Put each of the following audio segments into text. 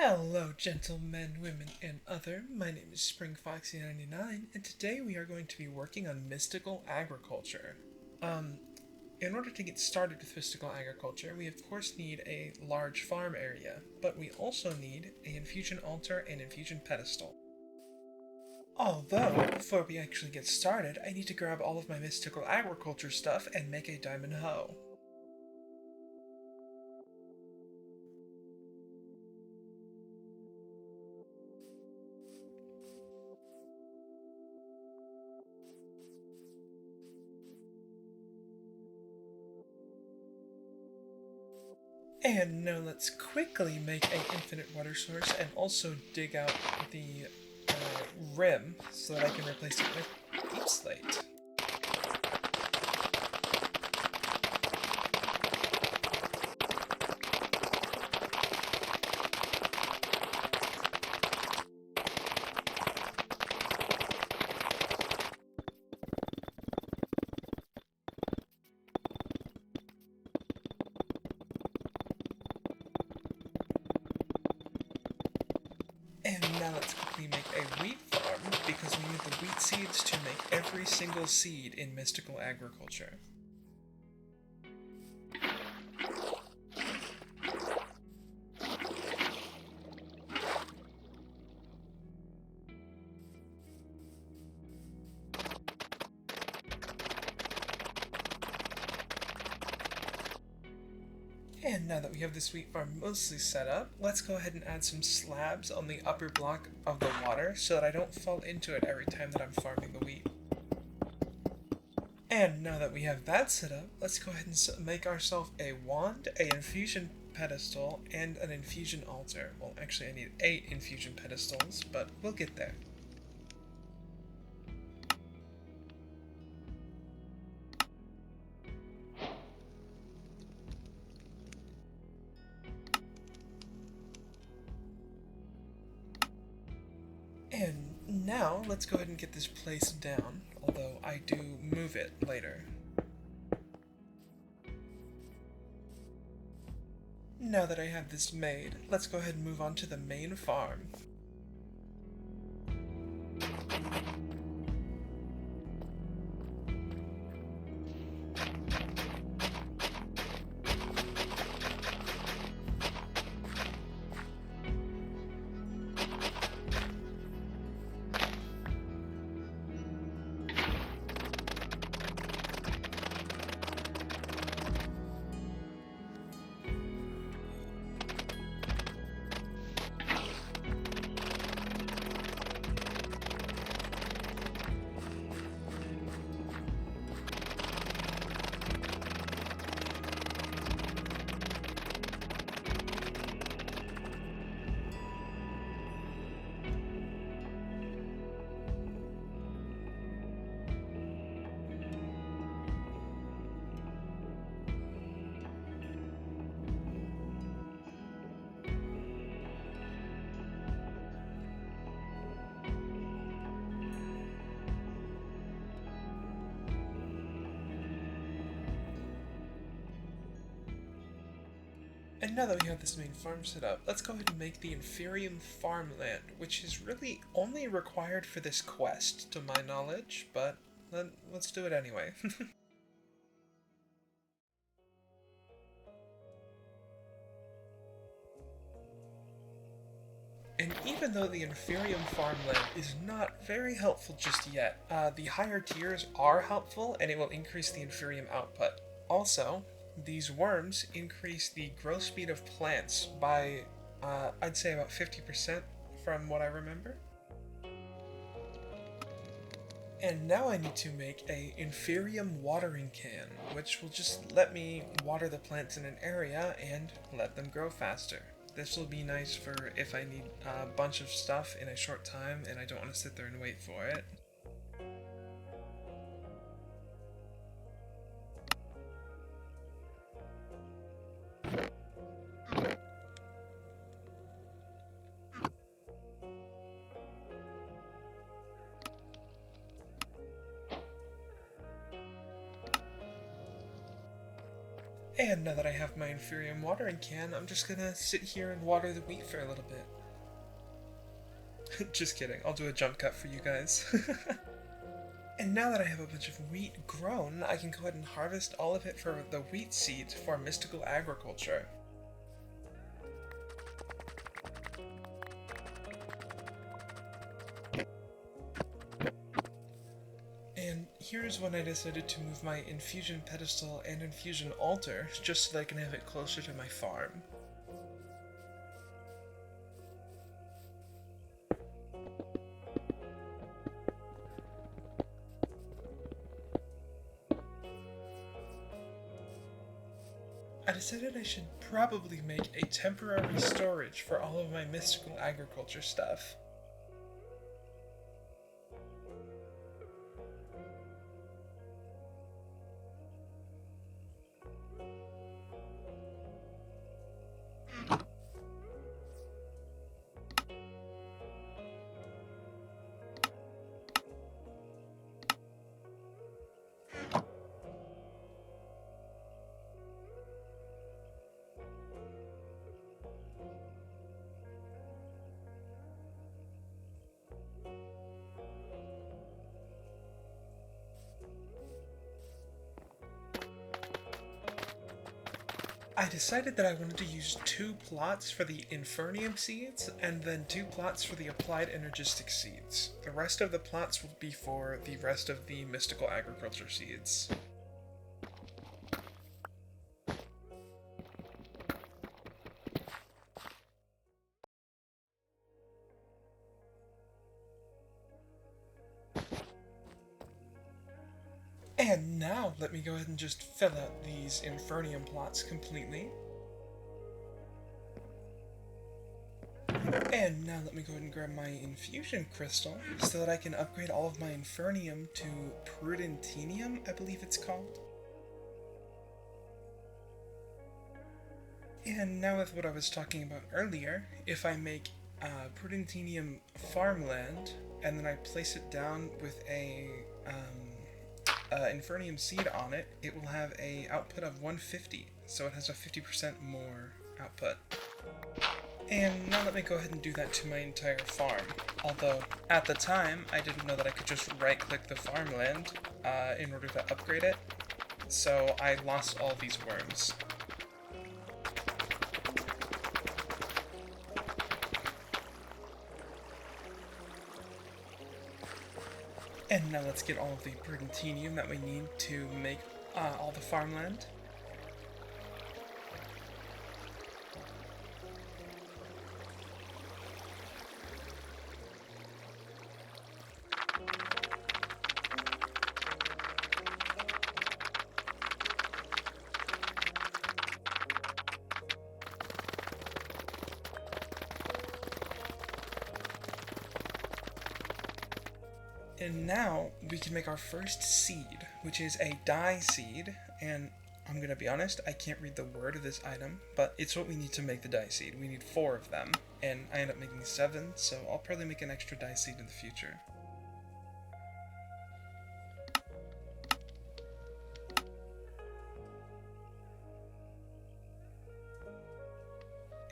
Hello, gentlemen, women, and other. My name is SpringFoxy99, and today we are going to be working on mystical agriculture. In order to get started with mystical agriculture, we of course need a large farm area, but we also need an infusion altar and infusion pedestal. Although, before we actually get started, I need to grab all of my mystical agriculture stuff and make a diamond hoe. And now let's quickly make an infinite water source and also dig out the rim so that I can replace it with deep slate. And now let's quickly make a wheat farm because we need the wheat seeds to make every single seed in mystical agriculture. And now that we have this wheat farm mostly set up, let's go ahead and add some slabs on the upper block of the water so that I don't fall into it every time that I'm farming the wheat. And now that we have that set up, let's go ahead and make ourselves a wand, an infusion pedestal, and an infusion altar. Well, actually I need 8 infusion pedestals, but we'll get there. And now, let's go ahead and get this place down, although I do move it later. Now that I have this made, let's go ahead and move on to the main farm. And now that we have this main farm set up, let's go ahead and make the Inferium farmland, which is really only required for this quest, to my knowledge, but let's do it anyway. And even though the Inferium farmland is not very helpful just yet, the higher tiers are helpful and it will increase the Inferium output. Also, these worms increase the growth speed of plants by, I'd say about 50% from what I remember. And now I need to make a Inferium watering can, which will just let me water the plants in an area and let them grow faster. This will be nice for if I need a bunch of stuff in a short time and I don't want to sit there and wait for it. And now that I have my inferium watering can, I'm just gonna sit here and water the wheat for a little bit. Just kidding, I'll do a jump cut for you guys. And now that I have a bunch of wheat grown, I can go ahead and harvest all of it for the wheat seed for mystical agriculture. And here's when I decided to move my infusion pedestal and infusion altar, just so that I can have it closer to my farm. I decided I should probably make a temporary storage for all of my mystical agriculture stuff. I decided that I wanted to use 2 plots for the Infernium seeds, and then 2 plots for the Applied Energistic seeds. The rest of the plots will be for the rest of the Mystical Agriculture seeds. And now, let me go ahead and just fill out these Infernium plots completely. And now let me go ahead and grab my Infusion Crystal, so that I can upgrade all of my Infernium to Prudentinium, I believe it's called. And now with what I was talking about earlier, if I make Prudentinium farmland, and then I place it down with a Infernium seed on it, it will have a output of 150, so it has a 50% more output. And now let me go ahead and do that to my entire farm. Although, at the time, I didn't know that I could just right-click the farmland in order to upgrade it, so I lost all these worms. And now let's get all of the Prudentinium that we need to make all the farmland. And now we can make our first seed, which is a dye seed, and I'm gonna be honest, I can't read the word of this item, but it's what we need to make the dye seed. We need 4 of them, and I end up making 7, so I'll probably make an extra dye seed in the future.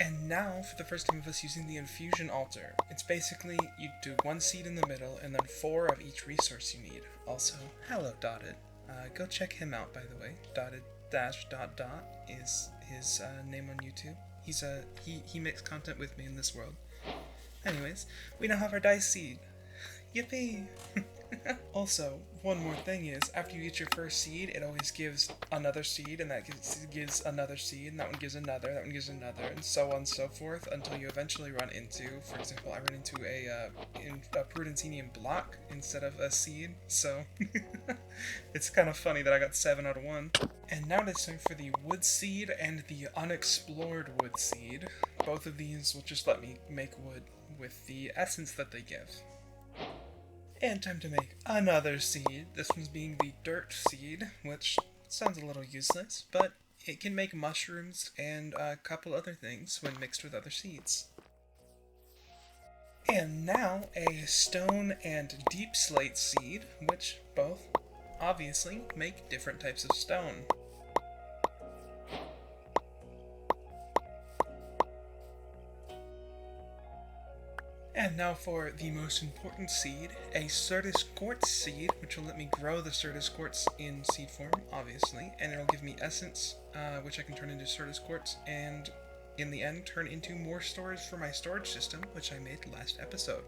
And now, for the first time of us using the infusion altar, it's basically you do 1 seed in the middle and then 4 of each resource you need. Also, hello Dotted. Go check him out, by the way. Dotted -dot is his name on YouTube. He makes content with me in this world. Anyways, we now have our dye seed. Yippee! Also, one more thing is, after you get your first seed, it always gives another seed, and that gives another seed, and that one gives another, that one gives another, and so on and so forth, until you eventually run into, for example, I ran into a Prudentinium block instead of a seed, so it's kind of funny that I got 7 out of 1. And now it's time for the wood seed and the unexplored wood seed. Both of these will just let me make wood with the essence that they give. And time to make another seed, this one's being the dirt seed, which sounds a little useless, but it can make mushrooms and a couple other things when mixed with other seeds. And now a stone and deep slate seed, which both obviously make different types of stone. And now for the most important seed, a Certus Quartz seed, which will let me grow the Certus Quartz in seed form, obviously, and it'll give me essence, which I can turn into Certus Quartz, and in the end turn into more storage for my storage system, which I made last episode.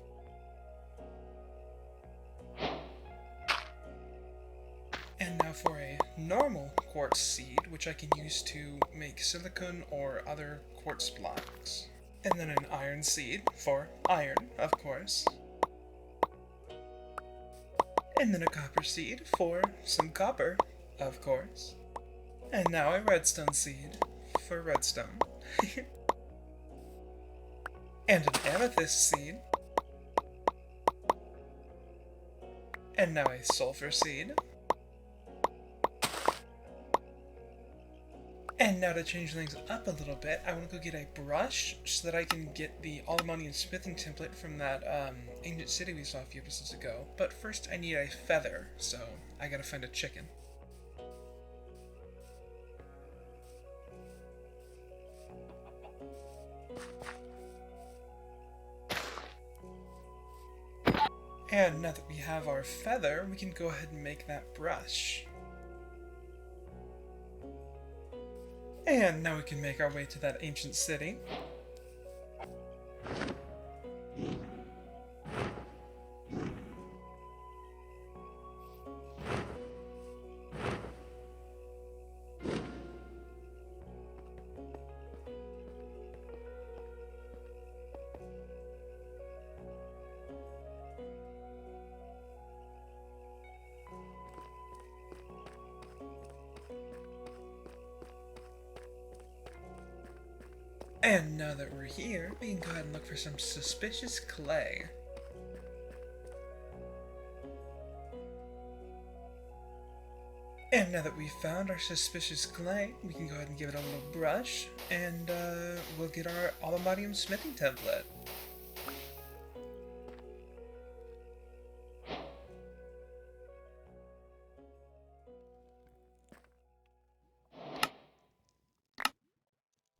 And now for a normal quartz seed, which I can use to make silicon or other quartz blocks. And then an iron seed, for iron, of course. And then a copper seed, for some copper, of course. And now a redstone seed, for redstone. And an amethyst seed. And now a sulfur seed. And now to change things up a little bit, I want to go get a brush so that I can get the aluminium smithing template from that ancient city we saw a few episodes ago. But first I need a feather, so I gotta find a chicken. And now that we have our feather, we can go ahead and make that brush. And now we can make our way to that ancient city. And now that we're here, we can go ahead and look for some suspicious clay. And now that we've found our suspicious clay, we can go ahead and give it a little brush, and we'll get our aluminium smithing template.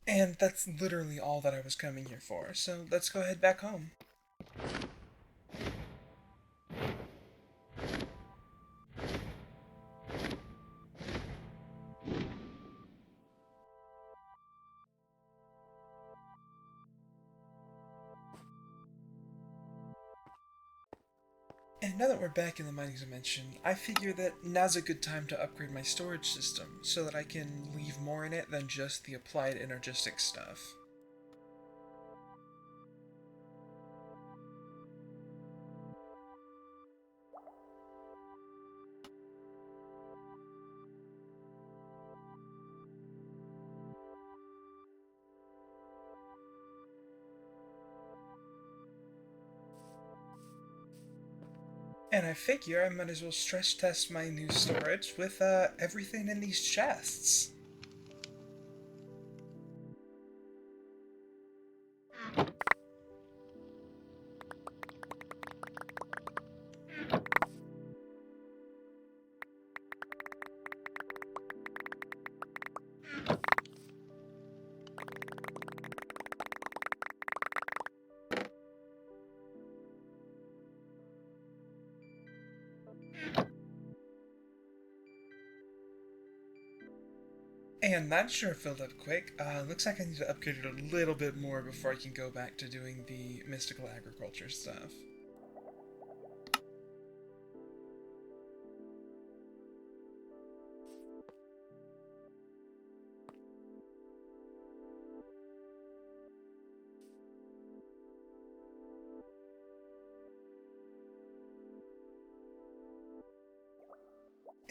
And that's literally all that I was coming here for, so let's go head back home. And now that we're back in the mining dimension, I figure that now's a good time to upgrade my storage system so that I can leave more in it than just the applied energistic stuff. And I figure I might as well stress test my new storage with everything in these chests. And that sure filled up quick. Looks like I need to upgrade it a little bit more before I can go back to doing the mystical agriculture stuff.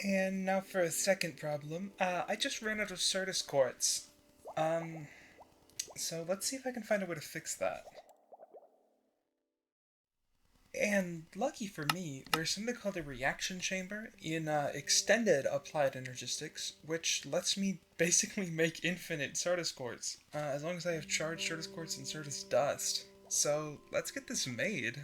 And now for a second problem. I just ran out of Certus quartz. So let's see if I can find a way to fix that. And lucky for me, there's something called a reaction chamber in extended applied energistics, which lets me basically make infinite Certus quartz, as long as I have charged Certus quartz and Certus dust. So let's get this made.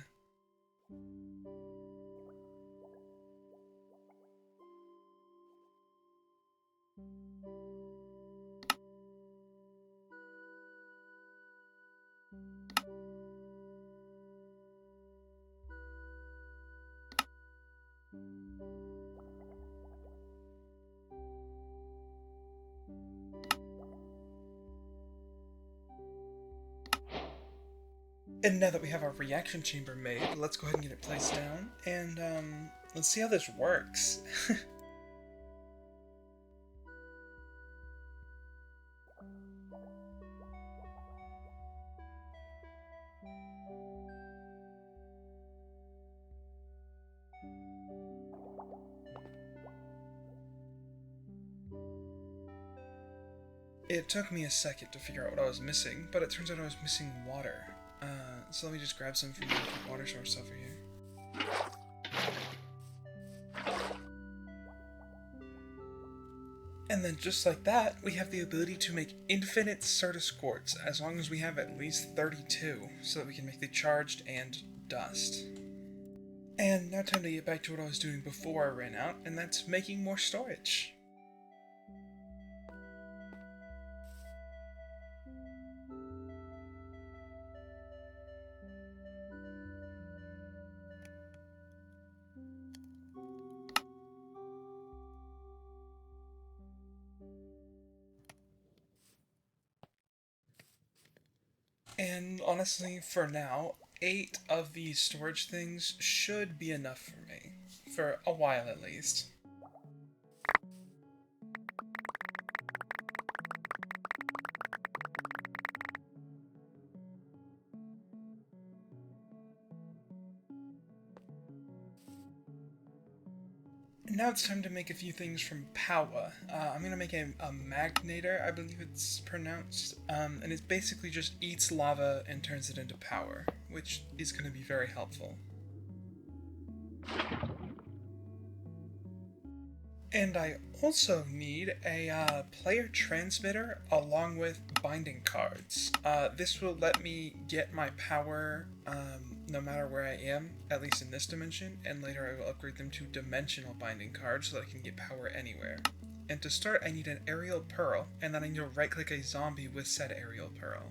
And now that we have our reaction chamber made, let's go ahead and get it placed down, and let's see how this works. It took me a second to figure out what I was missing, but it turns out I was missing water. So let me just grab some from the water source over here. And then just like that, we have the ability to make infinite Certus quartz, as long as we have at least 32, so that we can make the charged and dust. And now time to get back to what I was doing before I ran out, and that's making more storage. And honestly, for now, 8 of these storage things should be enough for me. For a while at least. Now it's time to make a few things from power. I'm gonna make a magnator, I believe it's pronounced, and it basically just eats lava and turns it into power, which is gonna be very helpful. And I also need a player transmitter along with binding cards. This will let me get my power no matter where I am, at least in this dimension, and later I will upgrade them to dimensional binding cards so that I can get power anywhere. And to start, I need an aerial pearl, and then I need to right-click a zombie with said aerial pearl.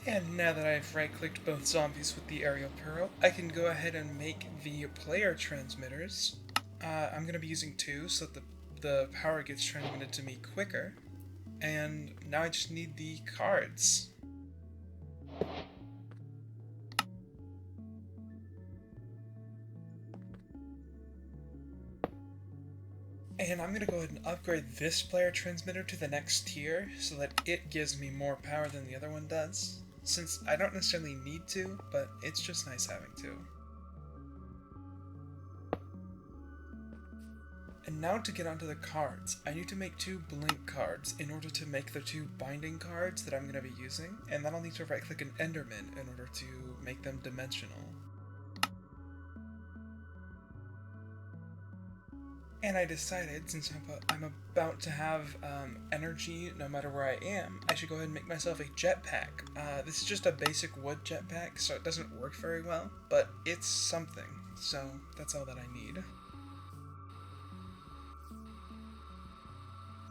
And now that I've right-clicked both zombies with the aerial pearl, I can go ahead and make the player transmitters. I'm going to be using 2 so that the power gets transmitted to me quicker. And now I just need the cards. And I'm going to go ahead and upgrade this player transmitter to the next tier so that it gives me more power than the other one does. Since I don't necessarily need to, but it's just nice having to. And now to get onto the cards, I need to make 2 blink cards in order to make the 2 binding cards that I'm going to be using, and then I'll need to right-click an Enderman in order to make them dimensional. And I decided, since I'm about to have energy no matter where I am, I should go ahead and make myself a jetpack. This is just a basic wood jetpack, so it doesn't work very well, but it's something, so that's all that I need.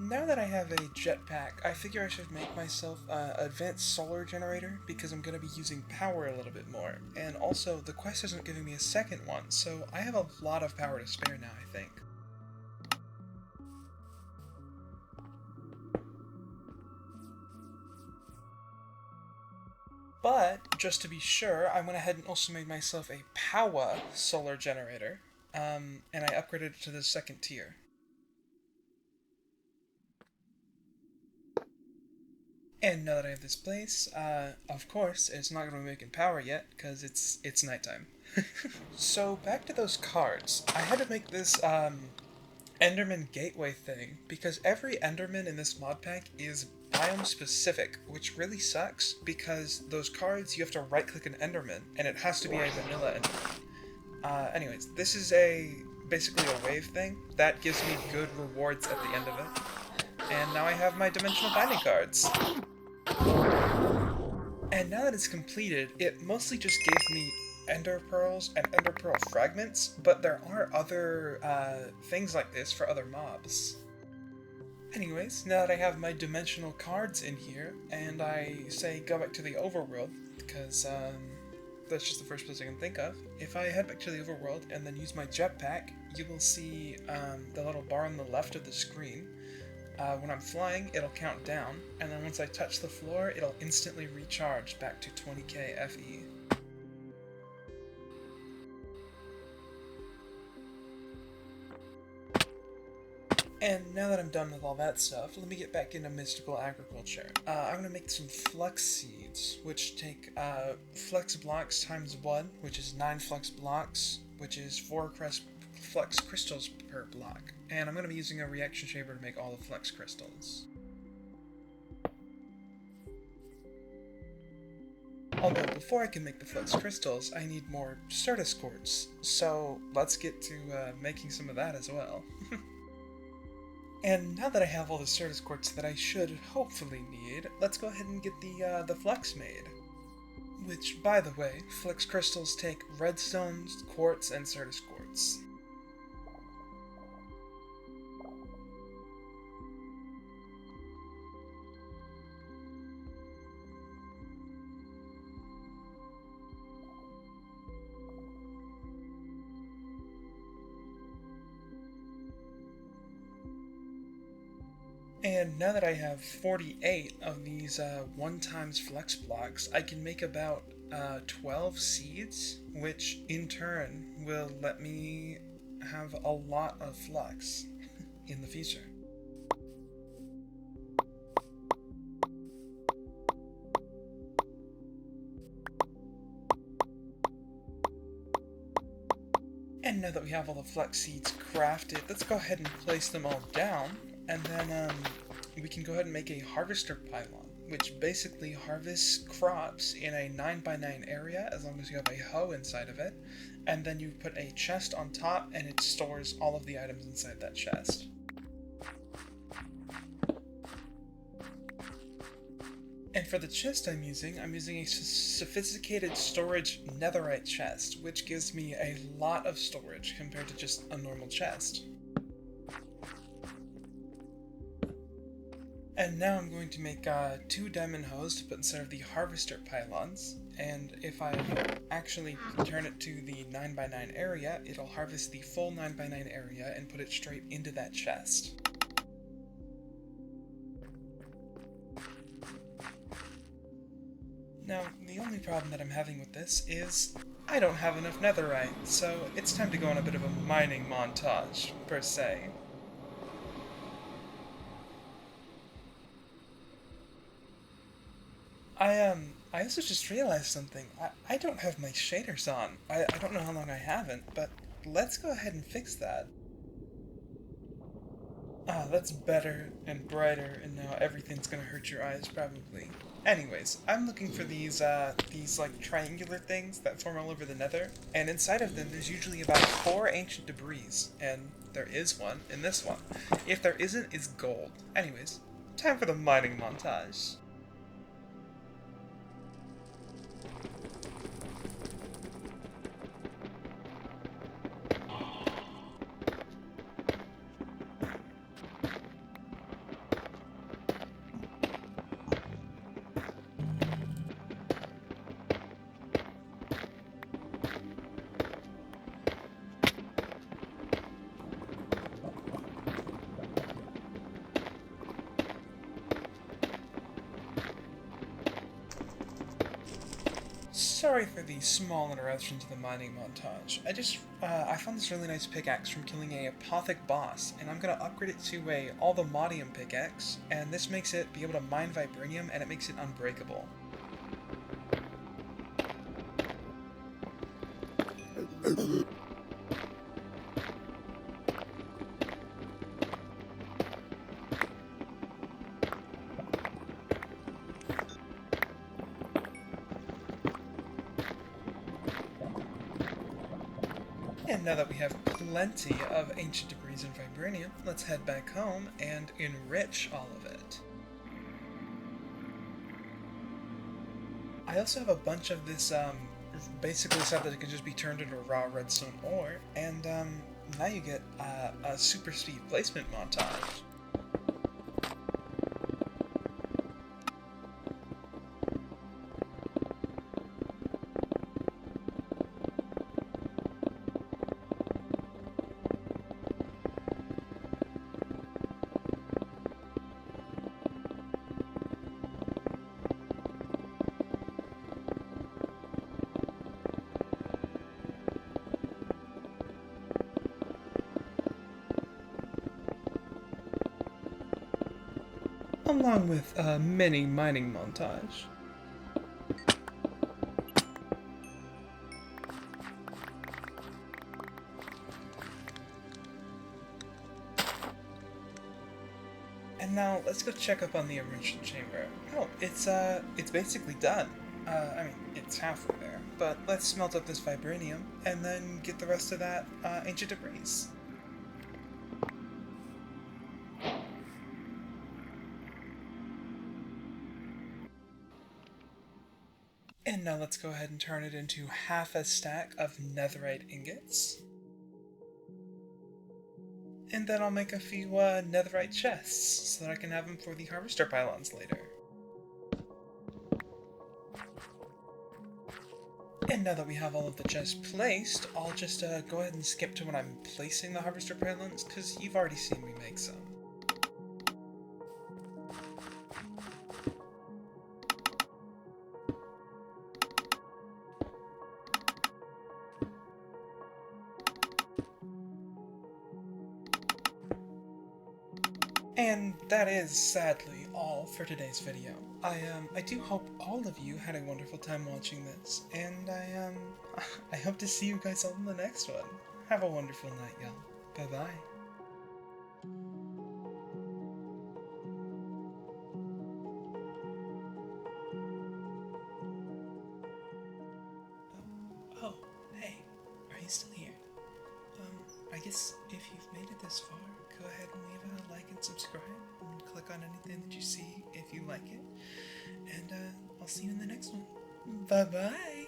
Now that I have a jetpack, I figure I should make myself an advanced solar generator, because I'm going to be using power a little bit more, and also the quest isn't giving me a second one, so I have a lot of power to spare now, I think. But, just to be sure, I went ahead and also made myself a power solar generator, and I upgraded it to the 2nd tier. And now that I have this place, of course, it's not going to be making power yet, because it's nighttime. So, back to those cards. I had to make this, Enderman gateway thing, because every Enderman in this mod pack is biome specific, which really sucks, because those cards, you have to right-click an Enderman, and it has to be a vanilla Enderman. Anyways, this is basically a wave thing. That gives me good rewards at the end of it. And now I have my dimensional binding cards. And now that it's completed, it mostly just gave me ender pearls and ender pearl fragments, but there are other things like this for other mobs. Anyways, now that I have my dimensional cards in here, and I say go back to the overworld, because that's just the first place I can think of. If I head back to the overworld and then use my jetpack, you will see the little bar on the left of the screen. When I'm flying, it'll count down, and then once I touch the floor, it'll instantly recharge back to 20k FE. And now that I'm done with all that stuff, let me get back into mystical agriculture. I'm going to make some flux seeds, which take flux blocks times 1, which is 9 flux blocks, which is 4 flux crystals per block. And I'm going to be using a reaction chamber to make all the flux crystals. Although before I can make the flux crystals, I need more Certus quartz, so let's get to making some of that as well. And now that I have all the Certus quartz that I should hopefully need, let's go ahead and get the flux made. Which, by the way, flux crystals take redstone, quartz, and Certus quartz. And now that I have 48 of these 1 times flux blocks, I can make about 12 seeds, which in turn will let me have a lot of flux in the future. And now that we have all the flux seeds crafted, let's go ahead and place them all down, and then we can go ahead and make a harvester pylon, which basically harvests crops in a 9x9 area as long as you have a hoe inside of it, and then you put a chest on top and it stores all of the items inside that chest. And for the chest I'm using a sophisticated storage netherite chest, which gives me a lot of storage compared to just a normal chest. And now I'm going to make 2 diamond hoes to put inside of the harvester pylons, and if I actually turn it to the 9x9 area, it'll harvest the full 9x9 area and put it straight into that chest. Now, the only problem that I'm having with this is I don't have enough netherite, so it's time to go on a bit of a mining montage, per se. I also just realized something. I don't have my shaders on. I don't know how long I haven't, but let's go ahead and fix that. Ah, that's better and brighter, and now everything's gonna hurt your eyes, probably. Anyways, I'm looking for these like triangular things that form all over the nether, and inside of them there's usually about 4 ancient debris, and there is one in this one. If there isn't, it's gold. Anyways, time for the mining montage. Sorry for the small interruption to the mining montage. I found this really nice pickaxe from killing a apothic boss, and I'm gonna upgrade it to a all-the-modium pickaxe, and this makes it be able to mine vibranium, and it makes it unbreakable. And now that we have plenty of ancient debris and vibranium, let's head back home and enrich all of it. I also have a bunch of this, basically stuff that can just be turned into raw redstone ore, and, now you get, a super speed placement montage. Along with a mini mining montage. And now let's go check up on the enrichment chamber. Oh, it's basically done. I mean, it's halfway there. But let's smelt up this vibranium and then get the rest of that ancient debris. And now let's go ahead and turn it into half a stack of netherite ingots. And then I'll make a few netherite chests so that I can have them for the harvester pylons later. And now that we have all of the chests placed, I'll just go ahead and skip to when I'm placing the harvester pylons, because you've already seen me make some. And that is, sadly, all for today's video. I do hope all of you had a wonderful time watching this, and I hope to see you guys all in the next one. Have a wonderful night, y'all. Bye-bye. Oh, hey, are you still here? I guess if you've made it this far, go ahead and leave a like and subscribe, and click on anything that you see if you like it. And I'll see you in the next one. Bye-bye!